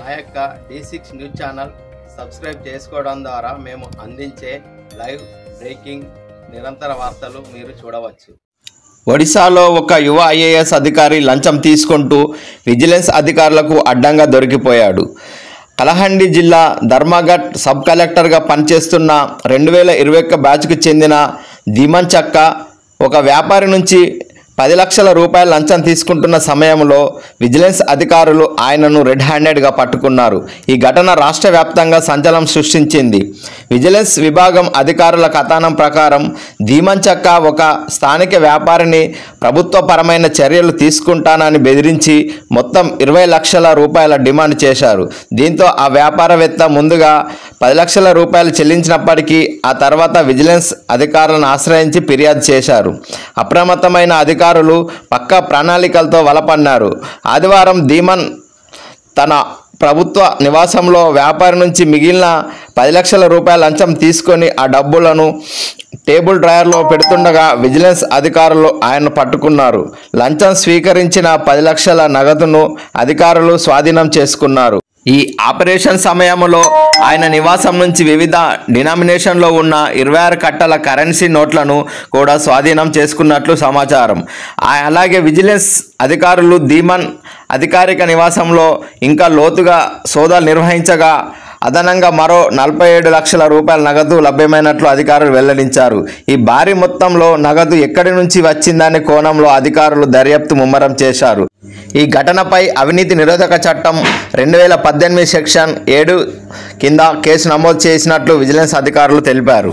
మా యొక్క D6 news channel subscribe చేసుకోవడం ద్వారా మేము అందించే లైవ్ బ్రేకింగ్ నిరంతర వార్తలు మీరు చూడవచ్చు. ఒడిశాలో ఒక యువ IAS అధికారి లంచం తీసుకుంటూ విజిలెన్స్ అధికారులకు అడ్డంగా దొరికిపోయాడు. కలహండి జిల్లా ధర్మఘట్ సబ్ కలెక్టర్గా పనిచేస్తున్న 2021 బ్యాచ్కు చెందిన ధీమన్ చక్క ఒక వ్యాపారి నుంచి 10 లక్షల రూపాయల లంచం తీసుకుంటున్న సమయంలో విజిలెన్స్ అధికారులు ఆయనను రెడ్ హ్యాండెడ్గా పట్టుకున్నారు. ఈ ఘటన రాష్ట్ర వ్యాప్తంగా సంచలనం సృష్టించింది. విజిలెన్స్ విభాగం అధికారుల కథనం ప్రకారం ధీమన్ చక్క ఒక స్థానిక వ్యాపారిని ప్రభుత్వపరమైన చర్యలు తీసుకుంటానని బెదిరించి మొత్తం 20 లక్షల రూపాయల డిమాండ్ చేశారు. దీంతో ఆ వ్యాపారవేత్త ముందుగా 10 లక్షల రూపాయలు చెల్లించినప్పటికీ ఆ తర్వాత విజిలెన్స్ అధికారులను ఆశ్రయించి ఫిర్యాదు చేశారు. అప్రమత్తమైన అధికారులు పక్కా ప్రణాళికలతో వలపన్నారు. ఆదివారం ధీమన్ తన ప్రభుత్వ నివాసంలో వ్యాపారి నుంచి మిగిలిన 10 లక్షల రూపాయల లంచం తీసుకొని ఆ డబ్బులను టేబుల్ డ్రాయర్లో పెడుతుండగా విజిలెన్స్ అధికారులు ఆయన్ను పట్టుకున్నారు. లంచం స్వీకరించిన 10 లక్షల నగదును అధికారులు స్వాధీనం చేసుకున్నారు. ఈ ఆపరేషన్ సమయంలో ఆయన నివాసం నుంచి వివిధ డినామినేషన్లో ఉన్న 26 కట్టల కరెన్సీ నోట్లను కూడా స్వాధీనం చేసుకున్నట్లు సమాచారం. అలాగే విజిలెన్స్ అధికారులు ధీమన్ అధికారిక నివాసంలో ఇంకా లోతుగా సోదాలు నిర్వహించగా అదనంగా మరో 47 లక్షల రూపాయల నగదు లభ్యమైనట్లు అధికారులు వెల్లడించారు. ఈ భారీ మొత్తంలో నగదు ఎక్కడి నుంచి వచ్చిందనే కోణంలో అధికారులు దర్యాప్తు ముమ్మరం చేశారు. ఈ ఘటనపై అవినీతి నిరోధక చట్టం 2018 సెక్షన్ 7 కింద కేసు నమోదు చేసినట్లు విజిలెన్స్ అధికారులు తెలిపారు.